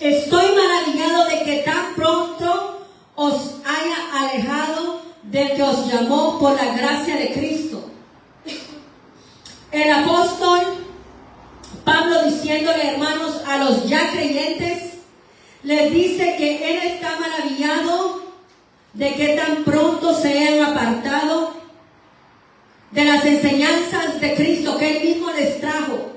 Estoy maravillado de que tan pronto os haya alejado del que os llamó por la gracia de Cristo. El apóstol Pablo, diciéndole, hermanos, a los ya creyentes, les dice que él está maravillado de que tan pronto se hayan apartado de las enseñanzas de Cristo que él mismo les trajo.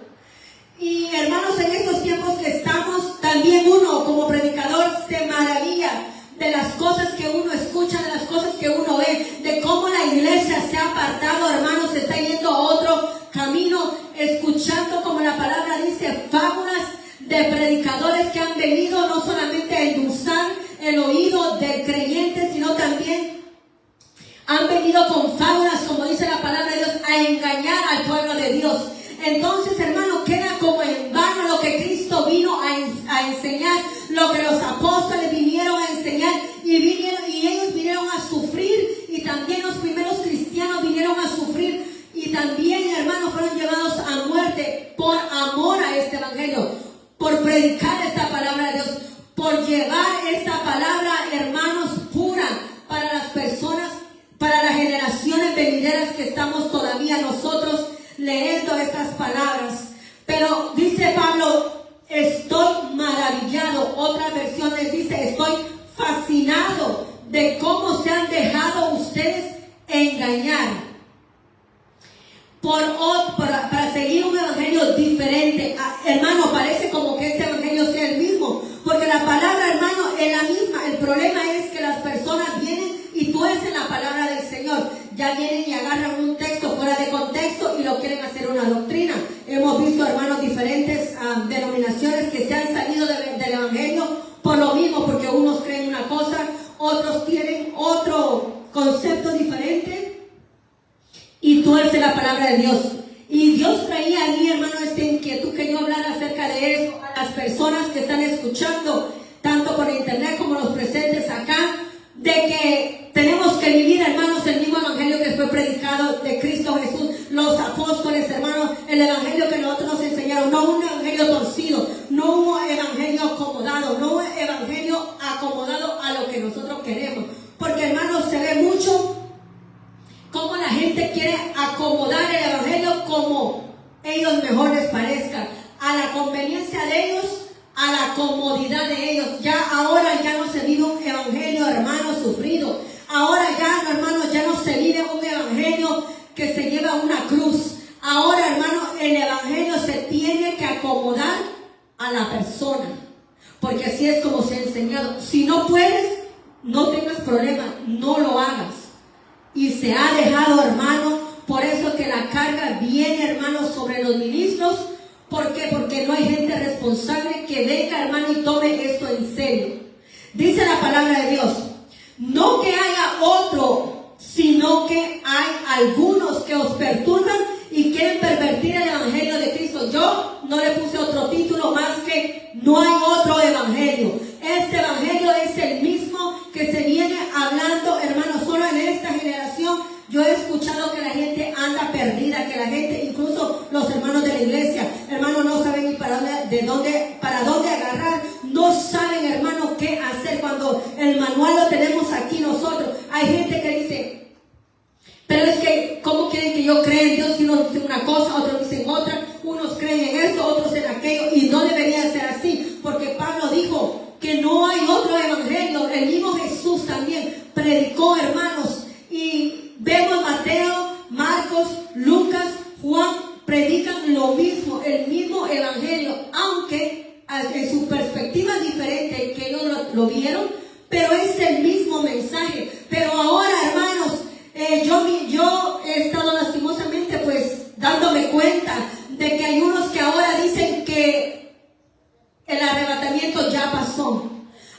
Y hermanos, en estos tiempos que estamos, también uno como predicador se maravilla de las cosas que uno escucha, de las cosas que uno ve, de cómo la iglesia se ha apartado, hermanos, se está yendo a otro camino, escuchando, como la palabra dice, fábulas de predicadores que han venido no solamente a endulzar el oído del creyente, sino también han venido con fábulas, como dice la palabra de Dios, a engañar al pueblo de Dios. Entonces, hermano, queda como en vano lo que Cristo vino a enseñar, lo que los apóstoles vinieron a enseñar, y ellos vinieron a sufrir, y también los primeros cristianos vinieron a sufrir, y también, hermanos, fueron llevados a muerte por amor a este evangelio, por predicar esta palabra de Dios, por llevar esta palabra, hermanos, pura para las personas, para las generaciones venideras que estamos todavía nosotros leyendo estas palabras. Pero dice Pablo, estoy maravillado. Otra versión les dice, estoy fascinado de cómo se han dejado ustedes engañar para seguir un evangelio diferente. Hermano, parece como que este evangelio sea el mismo, porque la palabra, hermano, es la misma. El problema es que las personas vienen y tuercen la palabra del Señor. Ya vienen y agarran un texto fuera de contexto y lo quieren hacer una doctrina. Hemos visto, hermanos, diferentes denominaciones que se han salido del evangelio por lo mismo, porque unos creen una cosa, otros tienen otro concepto diferente y tuerce la palabra de Dios. Y Dios traía a mí, hermano, esta inquietud que yo hablara acerca de eso a las personas que están escuchando, tanto por internet como los presentes acá, de que tenemos que vivir, hermanos, el mismo evangelio que fue predicado de Cristo Jesús, los apóstoles, hermanos, el evangelio que nosotros nos enseñaron, no un evangelio torcido, no un evangelio acomodado, no un evangelio acomodado a lo que nosotros queremos, porque, hermanos, se ve mucho cómo la gente quiere acomodar el evangelio como ellos mejor les parezca, a la conveniencia de ellos, a la comodidad de ellos. Ahora ya no se vive un evangelio, hermano, sufrido. Ahora ya, hermanos, ya no se vive un evangelio que se lleva una cruz. Ahora, hermano, el evangelio se tiene que acomodar a la persona, porque así es como se ha enseñado. Si no puedes, no tengas problema, no lo hagas. Y se ha dejado, hermano, por eso que la carga viene, hermano, sobre los ministros. ¿Por qué? Porque no hay gente responsable que venga, hermano, y tome esto en serio. Dice la palabra de Dios, no que haya otro, sino que hay algunos que os perturban y quieren pervertir el evangelio de Cristo. Yo no le puse otro título más que no hay otro evangelio. Este evangelio es el mismo que se viene hablando, hermano, solo en esta generación. Yo he escuchado que la gente anda perdida, que la gente, incluso los hermanos de la iglesia, hermanos, no saben ni para dónde agarrar, no saben, hermano, qué hacer cuando el manual lo tenemos aquí nosotros. Hay gente que dice, pero es que, ¿cómo quieren que yo crea en Dios si unos dicen una cosa, otros dicen otra? Unos creen en esto, otros en aquello, y no debería ser así, porque Pablo dijo que no hay otro evangelio. El mismo Jesús también predicó, hermanos, y vemos Mateo, Marcos, Lucas, Juan, predican lo mismo, el mismo evangelio, aunque en su perspectiva diferente que ellos lo vieron, pero es el mismo mensaje. Pero ahora, hermanos, yo he estado lastimosamente pues dándome cuenta de que hay unos que ahora dicen que el arrebatamiento ya pasó.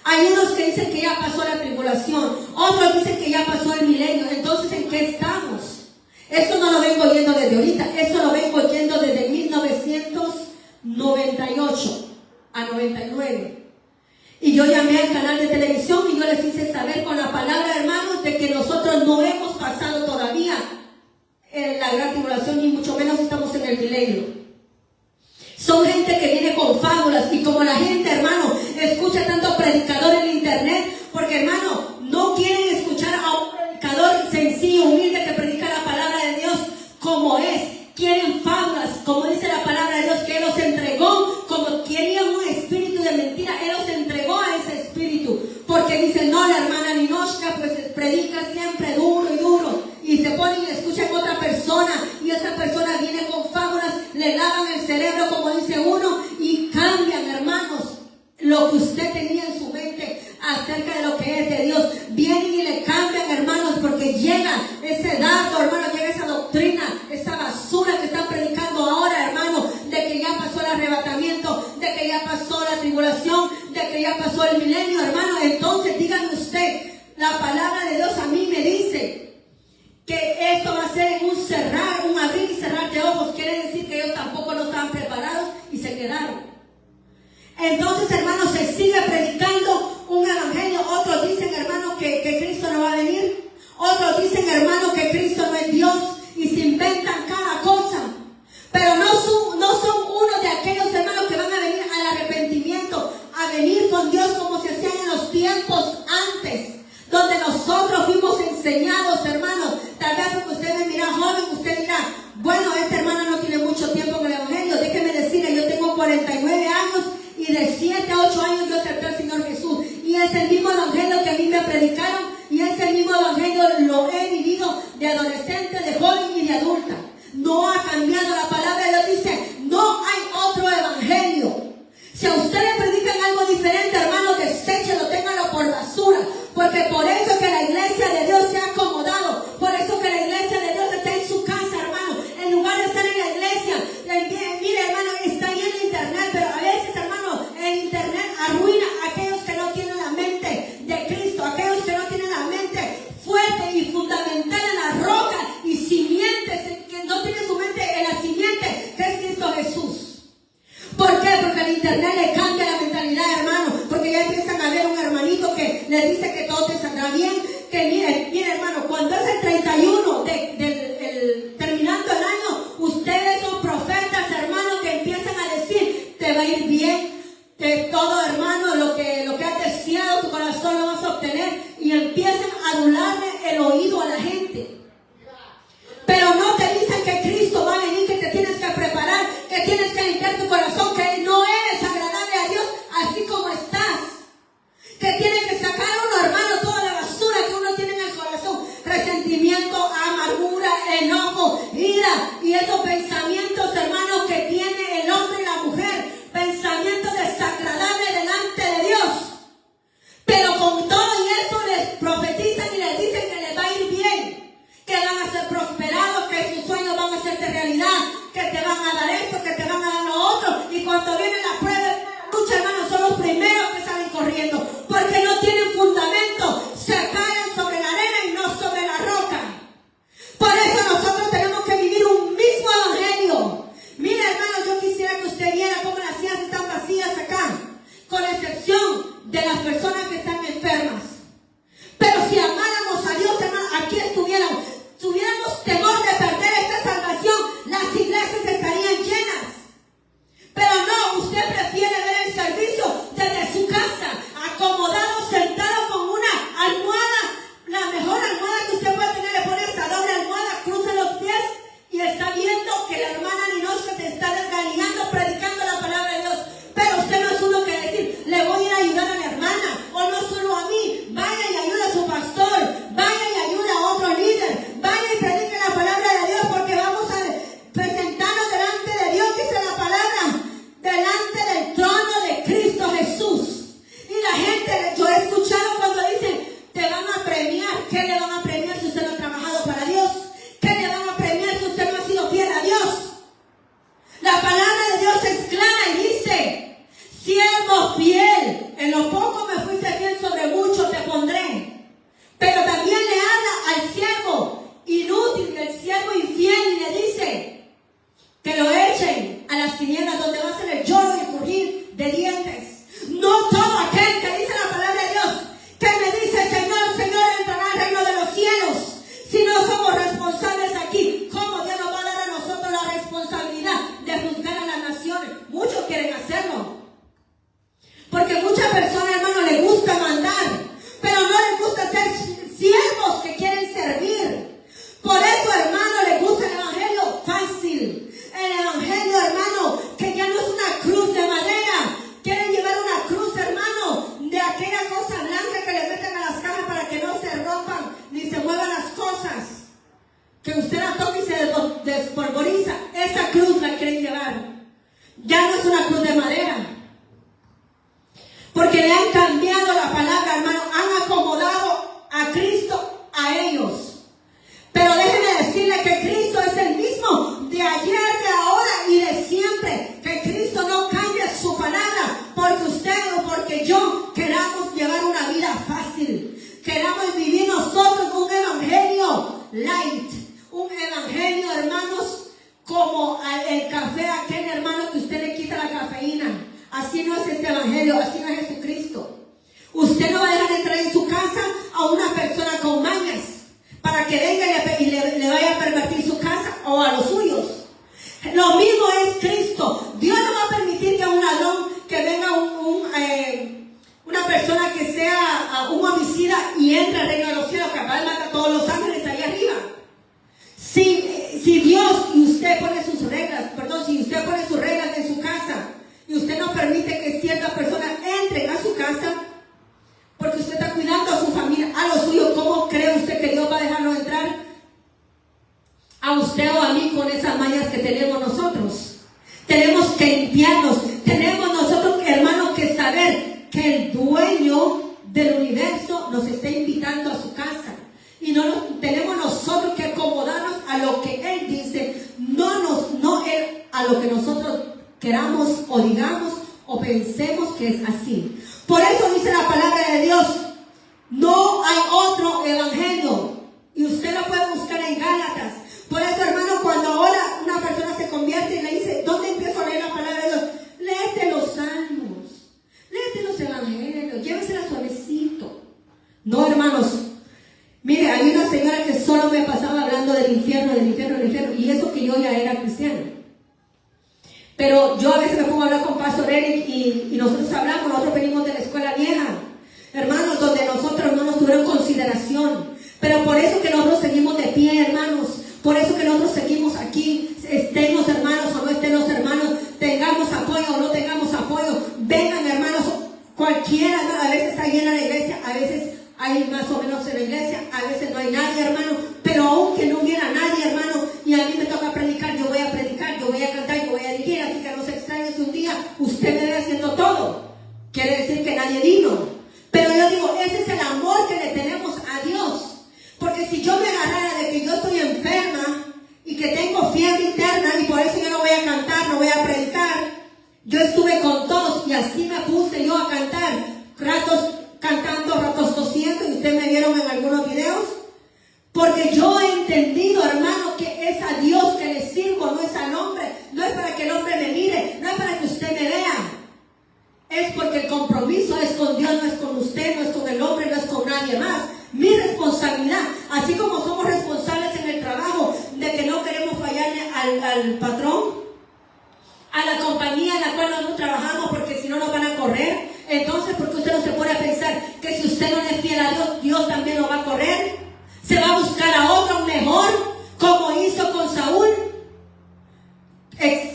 Hay unos que dicen que ya pasó la tribulación, otros dicen que ya pasó el milenio. Entonces, ¿en qué estamos? Esto no lo vengo oyendo desde ahorita, esto lo vengo oyendo desde 1998 a 99. Y yo llamé al canal de televisión y yo les hice saber con la palabra, hermanos, de que nosotros no hemos pasado todavía en la gran tribulación, ni mucho menos estamos en el milenio. Son gente que viene con fábulas, y como la gente, hermano, escucha tanto predicador en internet, porque hermano, no quieren escuchar a un predicador sencillo, humilde, que predica la palabra de Dios como es. Quieren fábulas, como dice la palabra de Dios, que Él los entregó, como querían un espíritu de mentira, Él los entregó a ese espíritu, porque dice, no, la hermana Ninoshka pues predica siempre duro y duro, y se ponen y escuchan a otra persona, y esa persona viene con fábulas, le lavan el cerebro, como dice uno, y cambian, hermanos, lo que usted tenía en su mente acerca de lo que es de Dios. Vienen y le cambian, hermanos, porque llega ese dardo, hermano, llega esa doctrina, esa basura que están predicando ahora, hermano, de que ya pasó el arrebatamiento, de que ya pasó la tribulación, de que ya pasó el milenio, hermano. Entonces dígame usted, la palabra de Dios a mí me dice que esto va a ser un cerrar, un abrir y cerrar de ojos. Quiere decir que ellos tampoco no estaban preparados y se quedaron. Entonces, hermanos, se sigue predicando un evangelio. Otros dicen, hermanos, que Cristo no va a venir. Otros dicen, hermanos, que Cristo no es Dios, y se inventan cada cosa. Pero no son uno de aquellos hermanos que van a venir al arrepentimiento, a venir con Dios como se hacían en los tiempos antes, donde nosotros fuimos enseñados, hermanos. Tal vez porque usted me mira joven, usted dirá, bueno, esta hermana no tiene mucho tiempo en el evangelio. Déjeme decirle, yo tengo 49 años y de 7 a 8 años yo acepté al Señor Jesús. Y es el mismo evangelio que a mí me predicaron, y es el mismo evangelio lo he vivido de adolescente, de joven y de adulta. No ha cambiado. La palabra de Dios dice, no hay otro evangelio. Si a usted le predican algo diferente, hermano, deséchelo, téngalo por basura. Porque por eso que la iglesia de Dios se ha acomodado. Por eso que la iglesia de Dios está en su casa, hermano. En lugar de estar en la iglesia. Mire, hermano, está ahí en internet. Pero a veces, hermano, el internet arruina a aquellos que no tienen la mente de Cristo. Aquellos que no tienen la mente fuerte y fundamental en la roca y simientes, que no tienen su mente en la simiente, que es Cristo Jesús. ¿Por qué? Porque el internet le cambia la mentalidad, hermano. Porque ya empiezan a ver un hermanito que le dice que todo te saldrá bien. Que mire, hermano, cuando es el 31 terminando el año, ustedes son profetas, hermano, que empiezan a decir, te va a ir bien, que todo, hermano, lo que has deseado, tu corazón lo vas a obtener, y empiezan a adularle el oído a la gente. Pero no te dicen que Cristo va a venir, que te tienes que preparar, que tienes que limpiar tu corazón, que no eres agradable a Dios así como estás. Que tienes que sacar a uno, hermano, toda la basura que uno tiene en el corazón. Resentimiento, amargura, enojo, ira y esos pensamientos, hermano, que tiene el hombre y la mujer. Pensamientos desagradables delante de Dios. Pero con todo y eso les profetizan y les dicen que les va a ir bien, que van a ser prosperados, que sus sueños van a hacerse realidad, que te van a dar esto, que te van a dar lo otro. Y cuando viene la prueba, la lucha, hermanos, son los primeros que salen corriendo, porque no tienen fundamento, se caen sobre la arena y no sobre la roca. Por eso nosotros tenemos que vivir un mismo evangelio. Mira, hermano, yo quisiera que usted viera cómo las sillas están vacías acá, con excepción de las personas que están enfermas. Pero si amáramos a Dios, hermano, aquí tuviéramos temor de perder esta salvación, las iglesias estarían llenas. Pero no, usted prefiere ver el servicio desde su casa, acomodado, sentado con una almohada, la mejor almohada que usted puede tener, le pone esta doble almohada, cruza los pies y está viendo que la hermana Ninoshka se está desgañando, predicando la palabra de Dios. Pero usted no es uno que decir, le voy a ir a ayudar a la hermana, o no Porque le han cambiado la palabra, hermano. Han acomodado a Cristo a ellos. Pero déjenme decirle que Cristo es el mismo de ayer, de ahora y de siempre. Que Cristo no cambia su palabra porque usted o porque yo queramos llevar una vida fácil. Queramos vivir nosotros un evangelio light. Un evangelio, hermanos, como el café a aquel hermano que usted le quita la cafeína. Así no es este evangelio, así no es Jesucristo. Usted no va a dejar entrar en su casa a una persona con mañas para que venga y le vaya a pervertir su casa o a los suyos. Lo mismo es Cristo. Dios no va a permitir que un ladrón, que venga una persona que sea un homicida y entre al reino de los cielos, capaz de matar a todos los ángeles ahí arriba. Si Dios y usted pone sus reglas, si usted pone sus reglas en su casa y usted no permite que ciertas personas entren a su casa, porque usted está cuidando a su familia, a los suyos, ¿cómo cree usted que Dios va a dejarnos entrar a usted o a mí con esas mañas que tenemos nosotros? Tenemos que limpiarnos, tenemos nosotros, hermanos, que saber que el dueño del universo nos está invitando a su casa. Y tenemos nosotros que acomodarnos a lo que Él dice, no Él a lo que nosotros queramos o digamos o pensemos que es así. Por eso dice la palabra de Dios, no hay otro evangelio. Y usted lo puede buscar en Gálatas. Por eso, hermano, cuando ahora una persona se convierte y le dice, ¿dónde empiezo a leer la palabra de Dios? Léete los salmos, léete los evangelios, llévesela suavecito. No, hermanos. Mire, hay una señora que solo me pasaba hablando del infierno, y eso que yo ya era cristiana. Pero yo a veces me pongo a hablar con Pastor Eric y nosotros hablamos, nosotros venimos de la escuela vieja, hermanos, donde nosotros no nos tuvieron consideración. Pero por eso que nosotros seguimos de pie, hermanos, por eso que nosotros seguimos aquí, estemos hermanos o no estemos hermanos, tengamos apoyo o no tengamos apoyo, vengan hermanos, cualquiera, ¿no? A veces está llena la iglesia, a veces hay más o menos en la iglesia, a veces no hay nadie, hermano, pero aunque no hubiera nadie, hermano, y a mí me toca predicar, yo voy a predicar, yo voy a cantar, yo voy a dirigir, así que no se extrañe si un día usted me ve haciendo todo. Quiere decir que nadie vino. Pero yo digo, ese es el amor que le tenemos a Dios. Porque si yo me agarrara de que yo estoy enferma y que tengo fiebre interna y por eso yo no voy a cantar, no voy a predicar, yo estuve con todos y así me puse yo a cantar, ratos cantando, ratos tosiendo, y ustedes me vieron en algunos videos, porque yo he entendido, hermano, que es a Dios que le sirvo, no es al hombre, no es para que el hombre me mire, no es para que usted me vea, es porque el compromiso es con Dios, no es con usted, no es con el hombre, no es con nadie más. Mi responsabilidad, así como somos responsables en el trabajo de que no queremos fallarle al patrón, a la compañía en la cual nosotros trabajamos, porque si no nos van a correr. Entonces, ¿por qué usted no se pone a pensar que si usted no le es fiel a Dios, Dios también lo va a correr? Se va a buscar a otro mejor, como hizo con Saúl.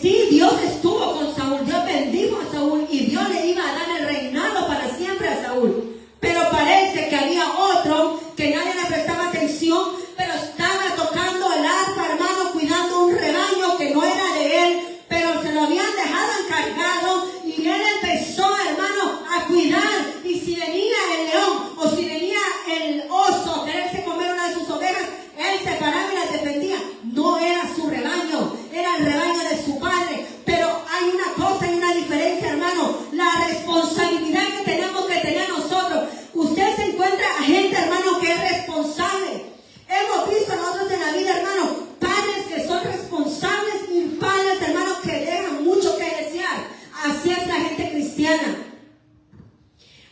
Sí, Dios estuvo con Saúl, Dios bendijo a Saúl y Dios le iba a dar el reinado para siempre a Saúl. Pero parece que había otro que nadie le prestaba atención, pero estaba tocando el arpa, hermano, cuidando un rebaño que no era de él, pero se lo habían dejado encargado y él empezó, hermano, a cuidar. Y si venía el león o si venía el oso a quererse comer una de sus ovejas, él se paraba y las defendía. No era su rebaño, era el rebaño de su padre. Pero hay una cosa y una diferencia, hermano, la responsabilidad que tenemos que tener nosotros. Usted se encuentra a gente, hermano, que es responsable. Hemos visto nosotros en la vida, hermano, padres que son responsables y padres, hermano, que dejan mucho que desear. Así es la gente cristiana.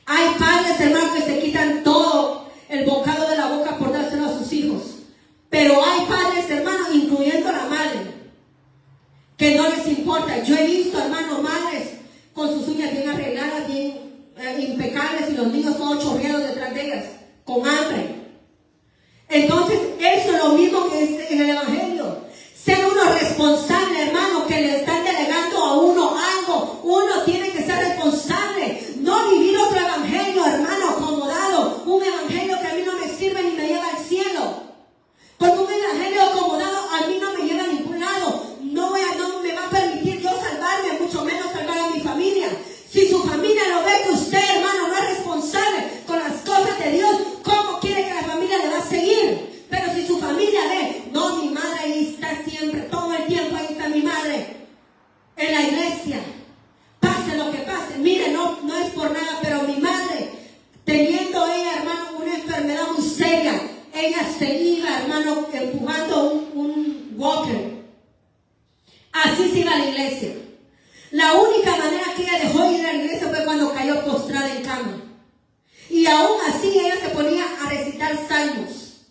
Hay padres, hermano, que se quitan todo el bocado de la boca por dárselo a sus hijos. Pero hay padres, hermano, incluyendo la madre, que no les importa. Yo he visto, hermano, madres con sus uñas bien arregladas, bien impecables, y los niños todos chorreados detrás de ellas, con hambre. Entonces, eso es lo mismo que es en el evangelio. Ser uno responsable, hermano, que le están delegando a uno algo. Uno tiene que ser responsable. No vivir otro evangelio, hermano, acomodado. Un evangelio que a mí no me sirve ni me lleva al cielo. Porque un evangelio acomodado a mí no me lleva a ningún lado. No me va a permitir yo salvarme, mucho menos salvar a mi familia. Si su familia lo ve que usted, se iba, hermano, empujando un walker. Así se iba a la iglesia. La única manera que ella dejó de ir a la iglesia fue cuando cayó postrada en cama. Y aún así ella se ponía a recitar salmos.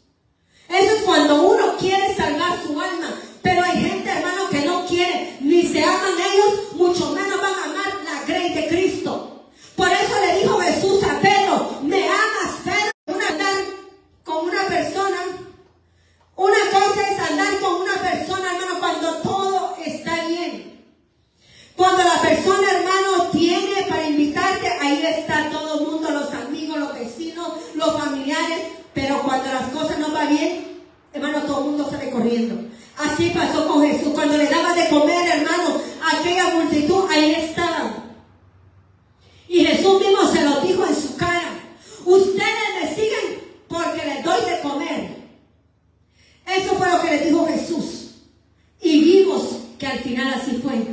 Eso es cuando uno quiere salvar su alma. Pero hay gente, hermano, que no quiere, ni se aman ellos, mucho menos van a amar la grey de Cristo. Por eso le dijo Jesús a Pedro: ¿me amas, Pedro? Andar con una persona. Una cosa es andar con una persona, hermano, cuando todo está bien. Cuando la persona, hermano, tiene para invitarte, ahí está todo el mundo, los amigos, los vecinos, los familiares. Pero cuando las cosas no van bien, hermano, todo el mundo sale corriendo. Así pasó con Jesús. Cuando le daba de comer, hermano, a aquella multitud, ahí estaban. Y Jesús mismo se lo dijo en su cara: ustedes me siguen porque les doy de comer. Eso fue lo que le dijo Jesús. Y vimos que al final así fue.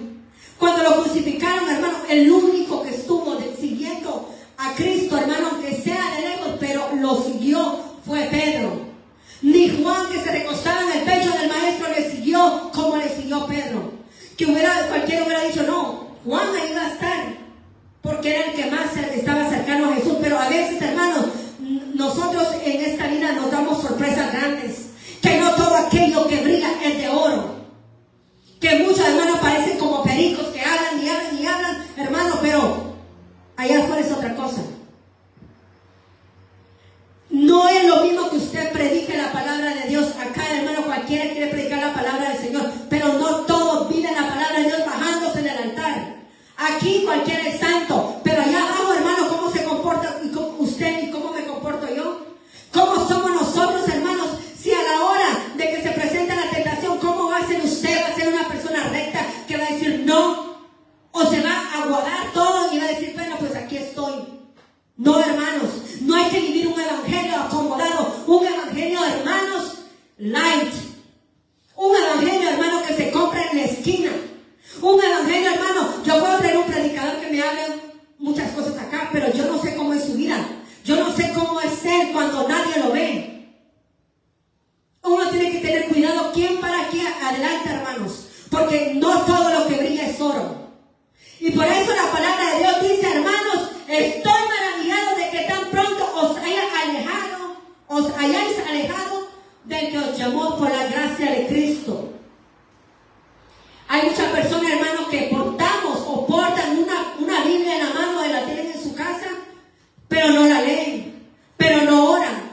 Cuando lo crucificaron, hermano, el único que estuvo siguiendo a Cristo, hermano, aunque sea de lejos, pero lo siguió, fue Pedro. Ni Juan, que se recostaba en el pecho del maestro, le siguió como le siguió Pedro. Que cualquiera hubiera dicho: no, Juan ahí iba a estar, porque era el que más estaba cercano a Jesús. Pero a veces, hermanos, nosotros en esta vida nos damos sorpresas grandes. Que no todo aquello que brilla es de oro. Que muchos, hermanos, parecen como pericos que hablan y hablan y hablan, hermano, pero allá afuera es otra cosa. No es lo mismo que usted predique la palabra de Dios. Acá, hermano, cualquiera quiere predicar la palabra del Señor, pero no todos viven la palabra de Dios bajándose en el altar. Aquí cualquiera es santo, pero allá abajo, hermano, ¿cómo se comporta usted y cómo me comporto yo? ¿Cómo somos nosotros, hermanos? Si a la hora de que se presenta la tentación, ¿cómo va a ser usted? ¿Va a ser una persona recta que va a decir no? ¿O se va a aguadar todo y va a decir: bueno, pues aquí estoy? No, hermanos, no hay que vivir un evangelio acomodado, un evangelio, hermanos, light. Un evangelio, hermano, que se compra en la esquina. Un evangelio, hermano, yo puedo tener un predicador que me hable muchas cosas acá, pero yo no sé cómo es su vida. Yo no sé cómo es él cuando nadie lo ve. Uno tiene que tener cuidado quién para aquí adelante, hermanos, porque no todo lo que brilla es oro. Y por eso la palabra de Dios dice: hermanos, estoy maravillado de que tan pronto os hayáis alejado del que os llamó por la gracia de Cristo. Hay muchas personas, hermanos, que portan una Biblia en la mano y la tienen en su casa, pero no la leen, pero no oran.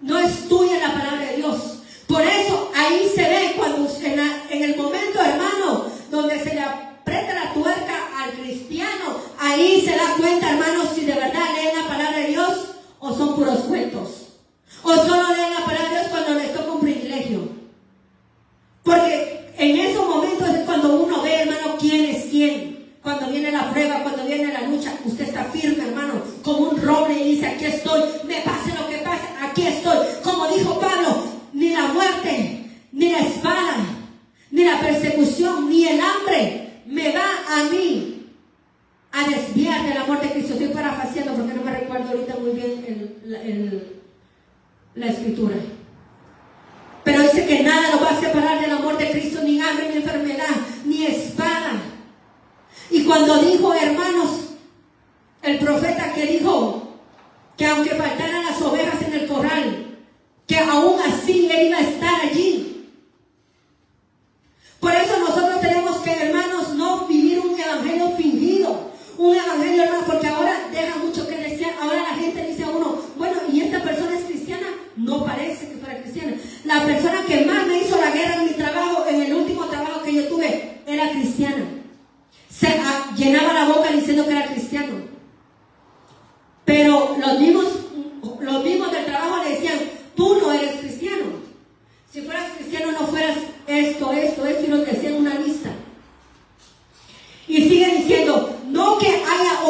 No estudian la palabra de Dios. Por eso ahí se ve cuando en el momento, hermano, donde se le aprieta la tuerca al cristiano, ahí se da cuenta, hermanos, si de verdad leen la palabra de Dios o son puros cuentos. O solo leen la palabra de Dios cuando les toca un privilegio. Porque en esos momentos es cuando uno ve, hermano, quién es quién. Cuando viene la prueba, cuando viene la lucha, usted está firme, hermano, como un roble y dice: aquí estoy, me pase lo que pase, aquí estoy. Como dijo Pablo: ni la muerte, ni la espada, ni la persecución, ni el hambre me va a mí a desviar del amor de Cristo. Estoy parafraseando porque no me recuerdo ahorita muy bien la escritura. Pero dice que nada nos va a separar del amor de Cristo, ni hambre, ni enfermedad, ni espada. Y cuando dijo, hermanos, el profeta que dijo que aunque faltaran las ovejas en el corral, que aún así él iba a estar allí. Por eso nosotros tenemos que, hermanos, no vivir un evangelio fingido. Un evangelio, hermanos, porque ahora deja mucho que desear. Ahora la gente dice a uno: bueno, ¿y esta persona es cristiana? No parece que fuera cristiana. La persona que más me hizo la guerra en mi trabajo, en el último trabajo que yo tuve, era cristiana. Se llenaba la boca diciendo que era cristiano. Pero los mismos del trabajo le decían: tú no eres cristiano. Si fueras cristiano no fueras esto, y nos decían una lista. Y sigue diciendo: no que haya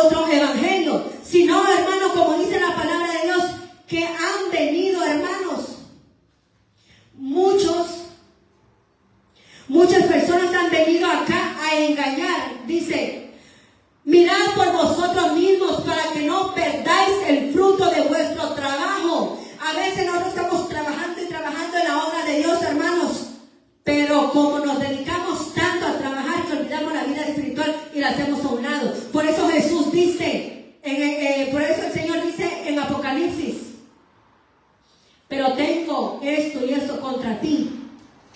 contra ti,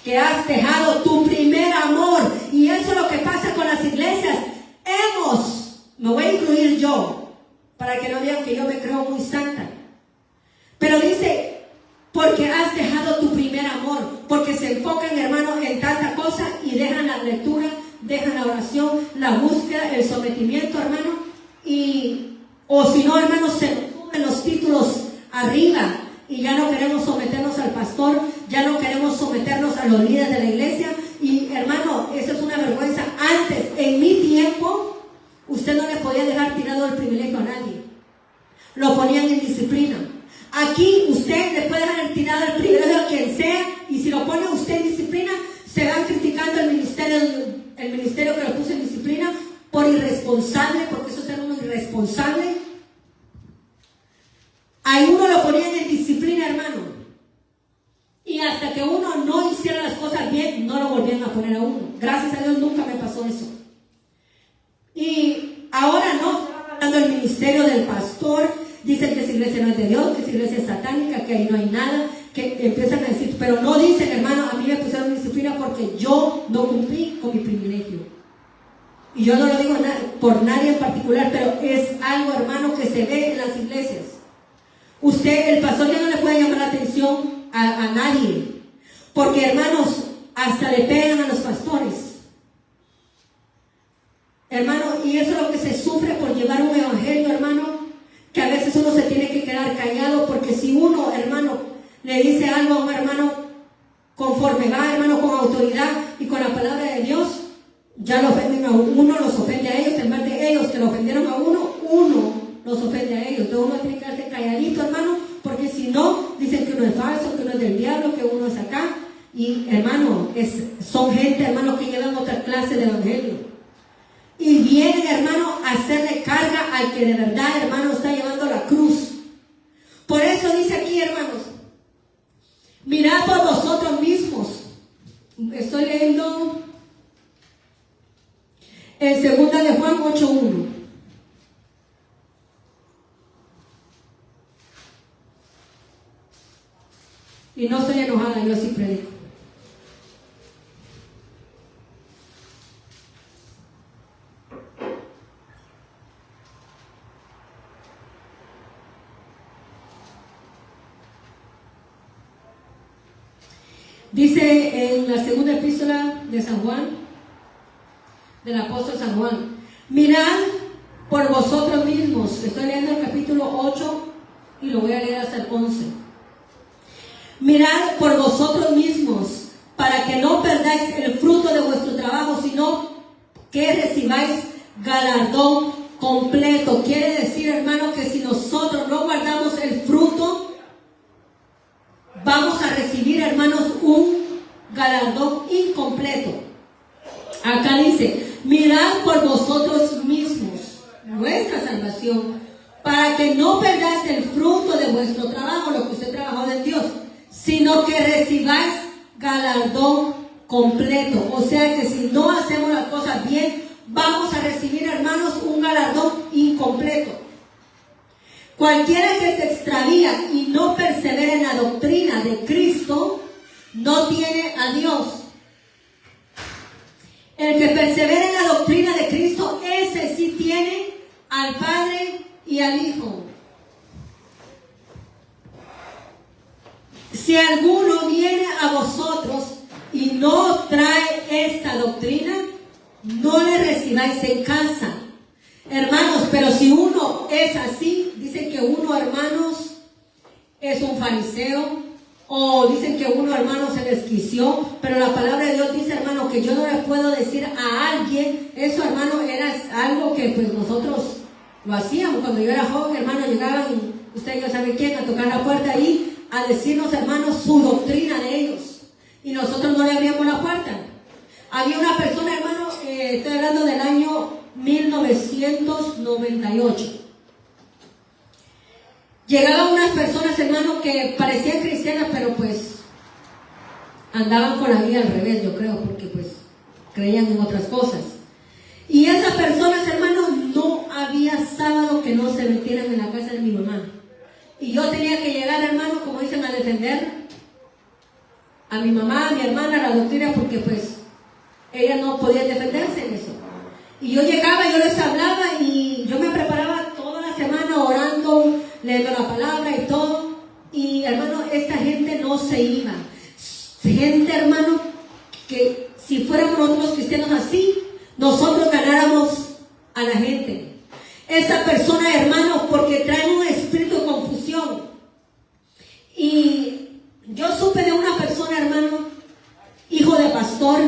que has dejado tu primer amor. Y eso es lo que pasa con las iglesias. Me voy a incluir yo, para que no digan que yo me creo muy santa. Pero dice, porque has dejado tu primer amor, porque se enfocan, hermanos, en tanta cosa y dejan la lectura, dejan la oración, la búsqueda, el sometimiento, hermano, o si no, hermanos, se nos suben los títulos arriba y ya no queremos someternos al pastor, ya no queremos someternos a los líderes de la iglesia. Y hermano, eso es una vergüenza. Antes, en mi tiempo, usted no le podía dejar tirado el privilegio a nadie, lo ponían en disciplina. Aquí usted le puede dejar tirado el privilegio a quien sea, y si lo pone usted en disciplina, se van criticando el ministerio que lo puso en disciplina por irresponsable, porque eso es ser uno irresponsable. A uno lo ponían en disciplina, hermano, y hasta que uno no hiciera las cosas bien, no lo volvían a poner a uno. Gracias a Dios nunca me pasó eso. Y ahora no, hablando del ministerio del pastor, dicen que esa iglesia no es de Dios, que esa iglesia es satánica, que ahí no hay nada, que empiezan a decir, pero no dicen, hermano, a mí me pusieron disciplina porque yo no cumplí con mi privilegio. Y yo no lo digo por nadie en particular, pero es algo, hermano, que se ve en las iglesias. El pastor ya no le puede llamar la atención a nadie, porque, hermanos, hasta le pegan a los pastores. Hermano, y eso es lo que se sufre por llevar un evangelio, hermano, que a veces uno se tiene que quedar callado, porque si uno, hermano, le dice algo a un hermano conforme va, hermano, con autoridad y con la palabra de Dios, ya lo ofenden a uno, los ofende a ellos, en vez de ellos que lo ofendieron a uno los ofende a ellos. Entonces uno tiene que quedarse calladito, hermano, porque si no, dicen que uno es falso, que uno es del diablo, que uno es acá. Y, hermano, son gente, hermano, que llevan otra clase de evangelio. Y vienen, hermano, a hacerle carga al que de verdad, hermano, está llevando la cruz. Por eso dice aquí, hermanos, mirad por vosotros mismos. Estoy leyendo en 2 de Juan 8:1. Y no estoy enojada, yo sí predico. Dice en la segunda epístola de San Juan, del apóstol San Juan, mirad por vosotros mismos. Estoy leyendo el capítulo 8 y lo voy a leer hasta el 11. Mirad por vosotros mismos, para que no perdáis el fruto de vuestro trabajo, sino que recibáis galardón completo. Quiere decir, hermano, que si nosotros no guardamos el fruto, vamos a recibir, hermanos, un galardón incompleto. Acá dice, mirad por vosotros mismos nuestra salvación, para que no perdáis el fruto de vuestro trabajo, lo que usted trabajó de Dios, sino que recibáis galardón completo. O sea que si no hacemos las cosas bien, vamos a recibir, hermanos, un galardón incompleto. Cualquiera que se extravía y no persevera en la doctrina de Cristo, no tiene a Dios. El que persevera en la doctrina de Cristo, ese sí tiene al Padre y al Hijo. Si alguno viene a vosotros y no trae esta doctrina, no le recibáis en casa. Hermanos, pero si uno es así, dicen que uno, hermanos, es un fariseo, o dicen que uno, hermano, se desquició, pero la palabra de Dios dice, hermano, que yo no le puedo decir a alguien, eso, hermano, era algo que pues nosotros lo hacíamos. Cuando yo era joven, hermano, llegaban, usted ya sabe quién, a tocar la puerta ahí, a decirnos, hermanos, su doctrina de ellos, y nosotros no le abríamos la puerta. Había una persona, hermano, estoy hablando del año 1998. Llegaban unas personas, hermano, que parecían cristianas, pero pues andaban con la vida al revés, yo creo, porque pues creían en otras cosas. Y esas personas, hermano, no había sábado que no se metieran en la casa de mi mamá. Y yo tenía que llegar, hermano, como dicen, a defender a mi mamá, a mi hermana, la doctrina, porque pues ella no podía defenderse en eso. Y yo llegaba, yo les hablaba y yo me preparaba toda la semana orando, leyendo la palabra y todo. Y hermano, esta gente no se iba. Gente, hermano, que si fuéramos nosotros cristianos así, nosotros ganáramos a la gente. Esa persona, hermano, porque trae un espíritu de confusión. Y yo supe de una persona, hermano, hijo de pastor,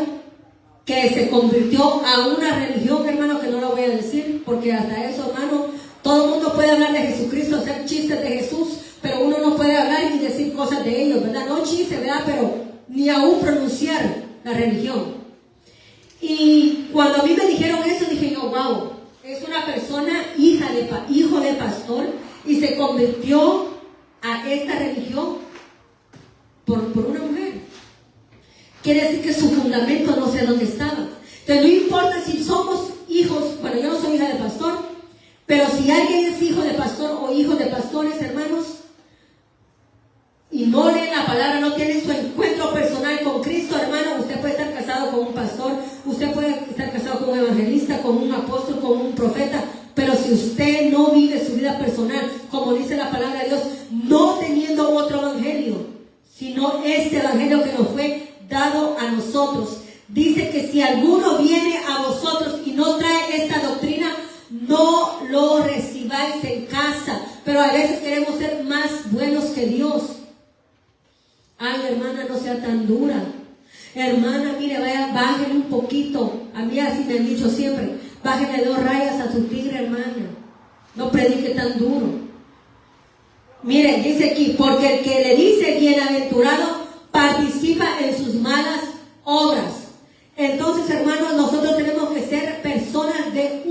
que se convirtió a una religión, hermano, que no lo voy a decir, porque hasta eso, hermano, todo el mundo puede hablar de Jesucristo, hacer chistes de Jesús, pero uno no puede hablar y decir cosas de ellos, ¿verdad? No chistes, ¿verdad? Pero ni aún pronunciar la religión. Y cuando a mí me dijeron eso, dije yo, wow, es una persona hijo de pastor y se convirtió a esta religión por una mujer. Quiere decir que su fundamento no sé dónde estaba. Entonces no importa si somos hijos, bueno, yo no soy hija de pastor, pero si alguien es hijo de pastor o hijo de pastores, hermanos, y no lee la palabra, no tiene su encuentro personal con Cristo, hermano, usted puede estar casado con un pastor, usted puede estar casado con un evangelista, con un apóstol, con un profeta, pero si usted no vive su vida personal, como dice la palabra de Dios, no teniendo otro evangelio, sino este evangelio que nos fue dado a nosotros, dice que si alguno viene a vosotros y no trae esta doctrina, no lo recibáis en casa. Pero a veces queremos ser más buenos que Dios. Ay, hermana, no sea tan dura. Hermana, mire, vaya, bájale un poquito. A mí así me han dicho siempre, bájale 2 rayas a tu tigre, hermana. No predique tan duro. Mire, dice aquí, porque el que le dice bienaventurado participa en sus malas obras. Entonces, hermanos, nosotros tenemos que ser personas de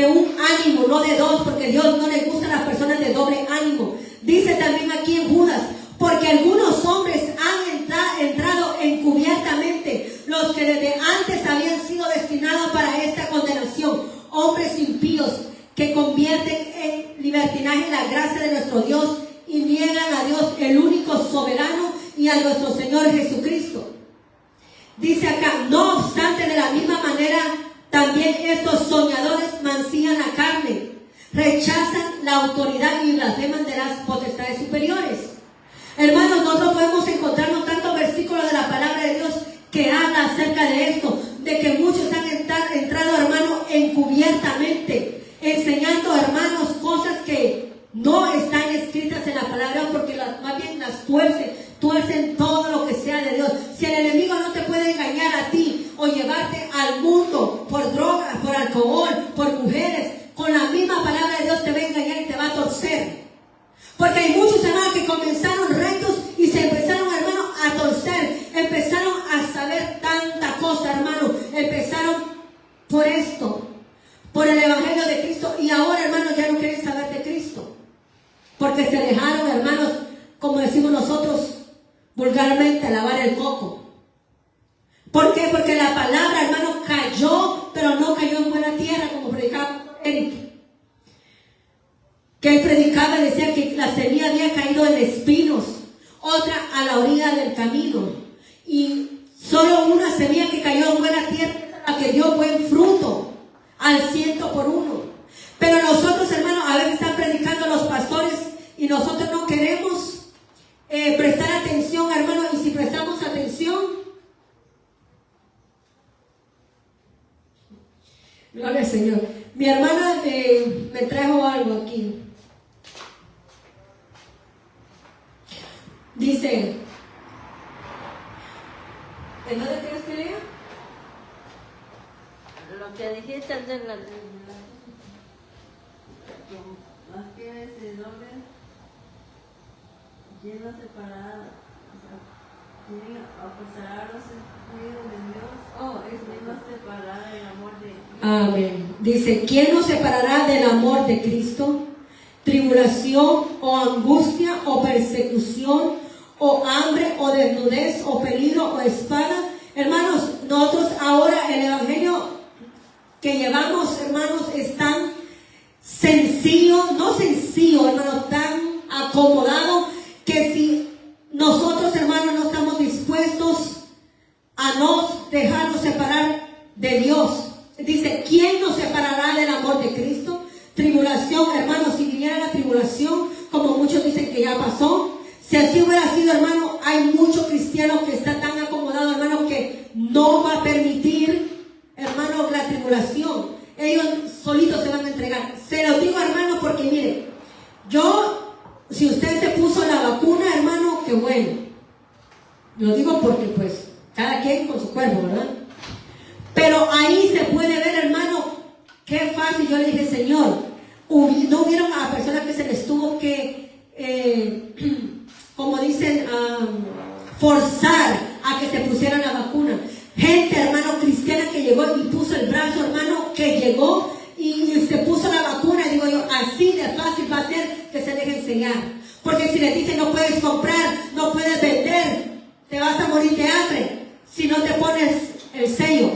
un ánimo, no de dos, porque Dios no le gustan las personas de doble ánimo. Dice también aquí en Judas, porque algunos hombres han entrado encubiertamente, los que desde antes habían sido destinados para esta condenación, hombres impíos que convierten en libertinaje la gracia de nuestro Dios y niegan a Dios, el único soberano, y a nuestro Señor Jesucristo. Dice acá, no obstante, de la misma manera, también estos soñadores mancillan la carne, rechazan la autoridad y blasfeman de las potestades superiores. Hermanos, nosotros podemos encontrarnos tantos versículos de la palabra de Dios que habla acerca de esto, de que muchos han entrado, hermanos, encubiertamente, enseñando, hermanos, cosas que no están escritas en la palabra, porque más bien las tuercen todo lo que sea de Dios. Si el enemigo no te puede engañar a ti o llevarte al mundo por drogas, por alcohol, por mujeres, con la misma palabra de Dios te va a engañar y te va a torcer. Porque hay muchos hermanos que comenzaron rectos y se empezaron, hermanos, a torcer, empezaron a saber tanta cosa, hermanos, empezaron por esto, por el evangelio de Cristo, y ahora, hermanos, ya no quieren saber de Cristo, porque se dejaron, hermanos, como decimos nosotros vulgarmente, a lavar el coco. ¿Por qué? Porque la palabra, hermano, cayó, pero no cayó en buena tierra, como predicaba Eric. Que él predicaba, decía que la semilla había caído en espinos, otra a la orilla del camino, y solo una semilla que cayó en buena tierra, la que dio buen fruto, al 100 por 1. Pero nosotros, hermanos, a veces están predicando los pastores y nosotros no queremos prestar atención, hermano, y si prestamos atención, gloria al Señor. Mi hermana me trajo algo aquí. Dice, ¿en dónde quieres que lea? Lo que dijiste de la las pieles del hombre llenas separadas, o sea, tienen a separar los espíritus de Dios. Oh, ¿Quién nos separará del amor de Dios? Amén. Dice, ¿quién nos separará del amor de Cristo? Tribulación o angustia o persecución o hambre o desnudez o peligro o espada. Hermanos, nosotros ahora el evangelio que llevamos, hermanos, es tan sencillo, no sencillo, hermanos, tan acomodado, que si nosotros, hermanos, no estamos dispuestos tribulación, hermanos, si viniera la tribulación, como muchos dicen que ya pasó, si así hubiera sido, hermano, hay muchos cristianos que están tan acomodados, hermano, que no va a permitir, hermano, la tribulación. Ellos solitos se van a entregar. Se lo digo, hermano, porque mire, si usted se puso la vacuna, hermano, qué bueno. Lo digo porque, pues, cada quien con su cuerpo, ¿verdad? Pero ahí se puede ver, hermano, qué fácil. Yo le dije, Señor, no hubieron a personas que se les tuvo que, como dicen, forzar a que se pusieran la vacuna. Gente, hermano, cristiana que llegó y puso el brazo, hermano, que llegó y se puso la vacuna. Y digo yo, así de fácil va a ser que se dejen enseñar. Porque si les dicen no puedes comprar, no puedes vender, te vas a morir de hambre si no te pones el sello.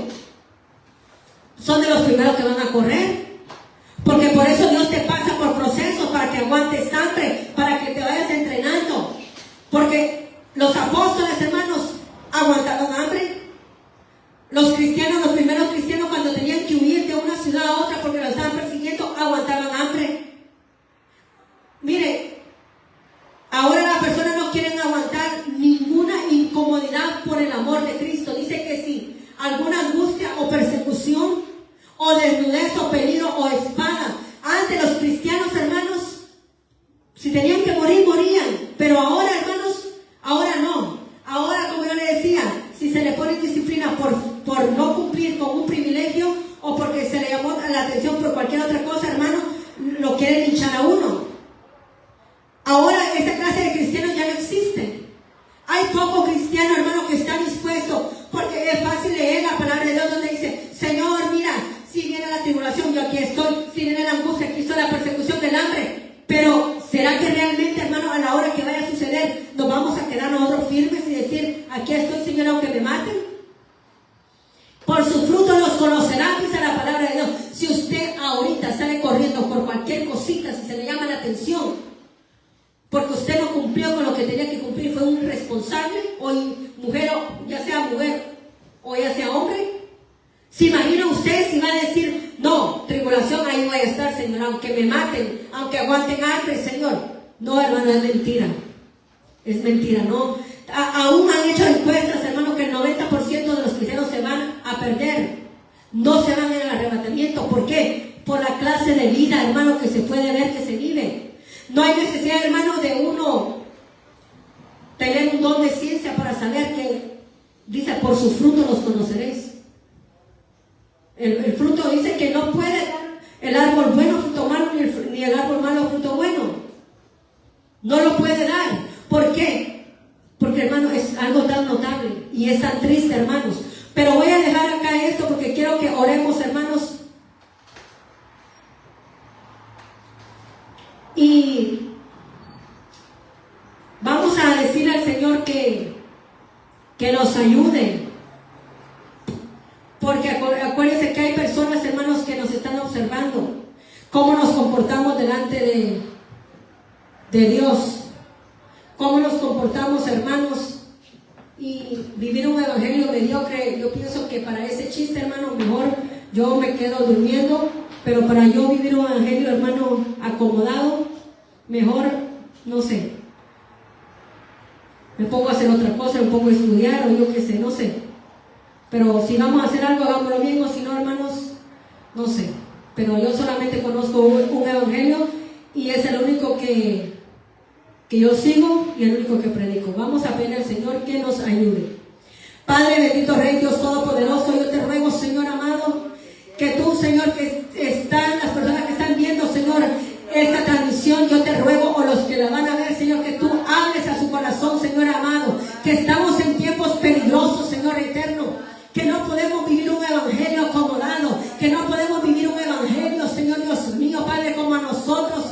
Son de los primeros que van a correr. Porque por eso Dios te pasa por procesos, para que aguantes hambre, para que te vayas entrenando. Porque los apóstoles, hermanos, aguantaron hambre. Los cristianos, los primeros cristianos, cuando tenían que huir de una ciudad a otra porque los estaban persiguiendo, aguantaban hambre. Mire, ahora las personas no quieren aguantar ninguna incomodidad por el amor de Cristo. Dice que si alguna angustia o persecución, o desnudez, o peligro, o espada. Antes los cristianos, hermanos, si tenían que morir, morían. Pero ahora, hermanos, ahora no. Ahora, como yo le decía, si se le pone disciplina por no cumplir con un privilegio, o porque se le llamó la atención por cualquier otra cosa, hermano, lo quieren hinchar a uno. Ahora esa clase de cristianos ya no existen. Hay pocos cristianos, hermano, que están dispuestos, porque es fácil leer la palabra de Dios donde dice, Señor, mira, si viene la tribulación, yo aquí estoy. Si viene la angustia, aquí estoy. La persecución, del hambre. Pero, ¿será que realmente, hermano, a la hora que vaya a suceder, nos vamos a quedar nosotros firmes y decir, aquí estoy, Señor, aunque me maten? Por su fruto los conocerán, dice la palabra de Dios. Si usted ahorita sale corriendo por cualquier cosita, si se le llama la atención, porque usted no cumplió con lo que tenía que cumplir, fue un irresponsable, o mujer, ya sea mujer o ya sea hombre, ¿se imagina usted si va a decir, no, tribulación, ahí voy a estar, Señor, aunque me maten, aunque aguanten hambre, Señor? No, hermano, es mentira. Es mentira, ¿no? Aún han hecho encuestas, hermano, que el 90% de los cristianos se van a perder. No se van en el arrebatamiento. ¿Por qué? Por la clase de vida, hermano, que se puede ver que se vive. No hay necesidad, hermano, de uno tener un don de ciencia para saber que, dice, por su fruto los conoceréis. El fruto dice que no puede dar el árbol bueno fruto malo, ni el árbol malo fruto bueno. No lo puede dar. ¿Por qué? Porque, hermano, es algo tan notable y es tan triste, hermanos. Pero voy a dejar acá esto porque quiero que oremos, hermanos. Y vamos a decirle al Señor que nos ayude. Porque acuérdense que hay personas, hermanos, que nos están observando cómo nos comportamos delante de Dios, cómo nos comportamos, hermanos, y vivir un evangelio mediocre. Yo pienso que para ese chiste, hermano, mejor yo me quedo durmiendo, pero para yo vivir un evangelio, hermano, acomodado, mejor, no sé, me pongo a hacer otra cosa, me pongo a estudiar, o yo qué sé, no sé. Pero si vamos a hacer algo, hagámoslo bien, o si no, hermanos, no sé. Pero yo solamente conozco un evangelio y es el único que yo sigo y el único que predico. Vamos a pedir al Señor que nos ayude. Padre bendito, Rey Dios Todopoderoso, yo te ruego, Señor amado, que tú, Señor, que están, las personas que están viendo, Señor, esta transmisión, yo te ruego, o los que la van a ver, Señor, que tú hables a su corazón, Señor amado, que estamos en tiempos peligrosos, Señor eterno. Que no podemos vivir un evangelio acomodado, que no podemos vivir un evangelio, Señor Dios mío, Padre, como a nosotros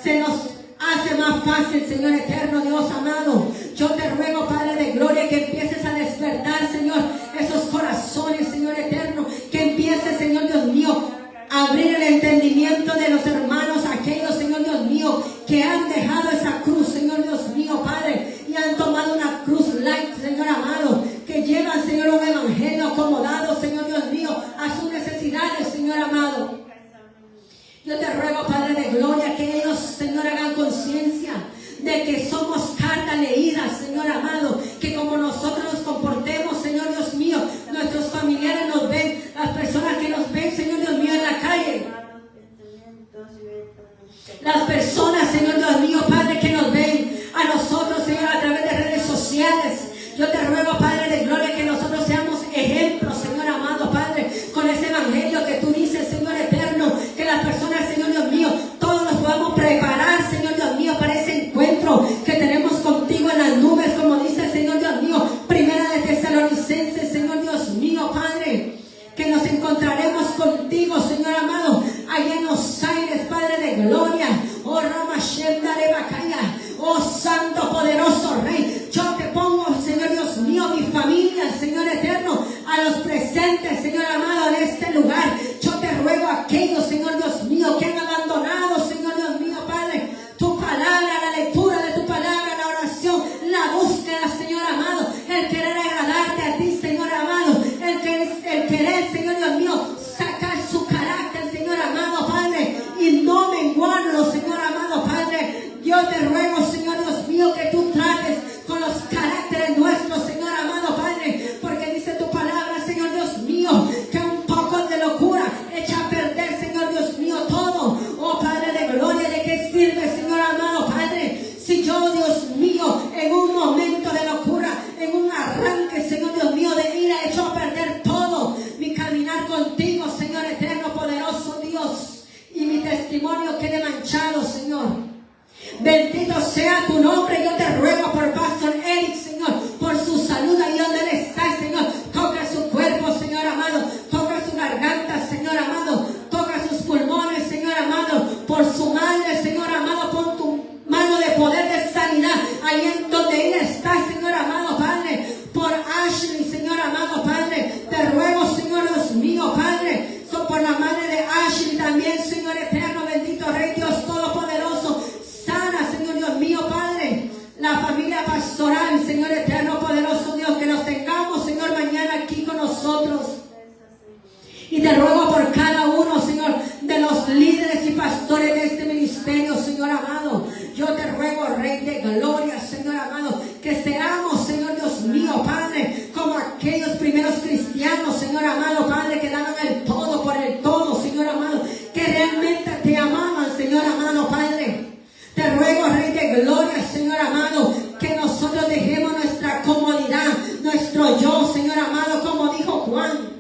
se nos hace más fácil, Señor eterno, Dios amado. Yo te ruego, Padre de gloria, que empieces a despertar, Señor, esos corazones, Señor eterno, que empieces, Señor Dios mío, a abrir el entendimiento de los hermanos, aquellos, Señor Dios mío, que han dejado esa cruz, Señor Dios mío, Padre, y han tomado una cruz light, Señor amado, que llevan, Señor, un evangelio acomodado, Señor Dios mío, a sus necesidades, Señor amado. Yo te ruego, Padre de gloria, las personas, Señor Dios mío, Padre, que nos ven a nosotros, Señor, a través de redes sociales. Yo te ruego, Padre de gloria, que nosotros seamos ejemplos, Señor amado, Padre, con ese evangelio que tú dices, Señor eterno, que las personas, Señor Dios mío, todos nos podamos preparar, Señor Dios mío, para ese encuentro que tenemos contigo en las nubes, como dice, Señor Dios mío, Primera de Tesalonicenses, Señor Dios mío, Padre, que nos encontraremos contigo, Señor amado, allá en los aires, Padre de gloria. Oh Ramashem Darebakaya, oh Santo poderoso Rey, yo te pongo, Señor Dios mío, mi familia, Señor eterno, a los presentes, Señor amado, en este lugar. Yo te ruego a aquellos, Señor Dios mío, que han abandonado, Señor Dios mío, Padre, tu palabra, la lectura de tu palabra, la oración, la búsqueda, Señor amado, el querer agradarte a ti, Señor amado, el querer, Señor Dios mío, sacar su carácter, Señor amado, Padre, y no menguarlo, Señor amado, Padre. Yo te ruego, Señor Dios mío, que tú trates con los caracteres nuestros, Señor amado, Padre, porque dice tu palabra, Señor Dios mío, que un poco de locura echa a perder, Señor Dios mío, todo. Oh Padre de gloria, ¿de qué sirve, Señor amado, Padre, si yo, Dios mío, en un momento de locura, en un arranque, Señor Dios mío, de ira, echo a perder todo mi caminar contigo, Señor eterno, poderoso Dios, y mi testimonio quede manchado, Señor? Bendito sea tu nombre. Yo te ruego por Pastor Eric, Señor, por su salud ahí donde él está, Señor. Toca su cuerpo, Señor amado. Toca su garganta, Señor amado. Toca sus pulmones, Señor amado. Por su madre, Señor amado. Pon tu mano de poder de sanidad ahí en donde él está, Señor amado, Padre. Por Ashley, Señor amado, Padre. Te ruego, Señor Dios mío, Padre. Por la madre de Ashley también, Señor eterno, bendito Rey Dios Todopoderoso. Sana, Señor Dios mío, Padre, la familia pastoral, Señor eterno, poderoso Dios, que nos tengamos, Señor, mañana aquí con nosotros. Y te ruego por cada uno, Señor, de los líderes y pastores de este ministerio, Señor amado. Yo te ruego, Rey de gloria, Señor amado, que seamos, Señor Dios mío, Padre, como aquellos primeros cristianos, Señor amado, Padre, que daban el todo por el todo, Señor amado, que realmente te amaban, Señor amado, Padre. Te ruego, Rey de gloria, Señor amado, que nosotros dejemos nuestra comodidad, nuestro yo, Señor amado, como dijo Juan.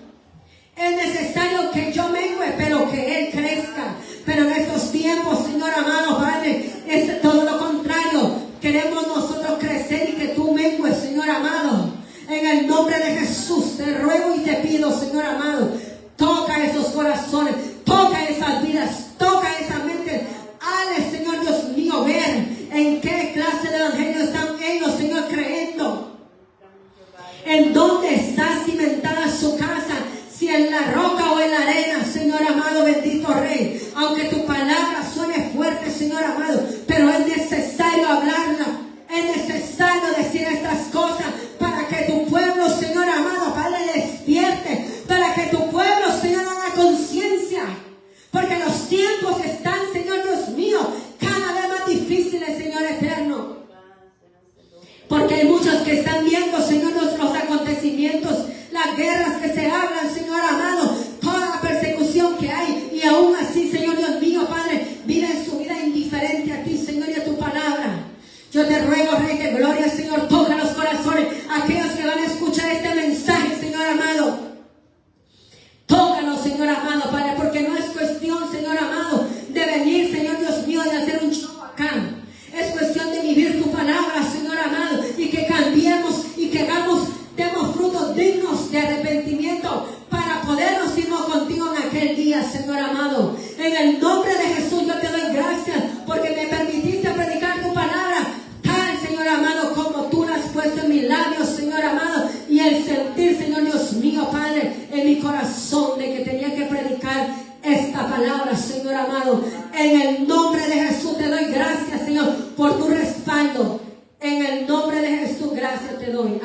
Es necesario que yo mengue, pero que Él crezca. Pero en estos tiempos, Señor amado, Padre, es todo lo contrario. Queremos nosotros crecer y que tú mengues, Señor amado. En el nombre de Jesús, te ruego y te pido, Señor amado, toca esos corazones, toca esas vidas, toca esa mente. Hale, Señor Dios mío, ver en qué clase de evangelio están ellos, Señor, creyendo. En dónde está cimentada su casa, si en la roca o en la arena, Señor amado, bendito Rey. Aunque tu palabra suene fuerte, Señor amado, pero es necesario hablarla. Es necesario decir estas cosas para que tu pueblo, Señor amado, Padre, despierte. Para que tu pueblo, Señor, haga conciencia. Porque los tiempos están, Señor Dios mío, cada vez más difíciles, Señor eterno. Porque hay muchos que están viendo, Señor, los acontecimientos, las guerras que se hablan, Señor amado, toda la persecución que hay. Y aún así, Señor Dios mío, Padre, viven su vida indiferente a ti, Señor, y a tu palabra. Yo te ruego, Rey de gloria, Señor, toca los corazones, aquellos que van a escuchar este mensaje, Señor amado. Tócanos, Señor amado, Padre, porque no es cuestión, Señor amado, de venir, Señor Dios mío, de hacer un show acá. Es cuestión de vivir tu palabra, Señor amado, y que cambiemos y que demos frutos dignos de arrepentimiento para podernos ir contigo en aquel día, Señor amado. En el nombre de Jesús yo te doy gracias porque me permitiste predicar tu palabra tal, Señor amado, como tú la has puesto en mis labios, Señor amado, y el sentir, Señor Dios mío, Padre, en mi corazón de que tenía que predicar esta palabra, Señor amado. En el nombre de Jesús te doy gracias, Señor, por tu respaldo. En el nombre de Jesús, gracias te doy.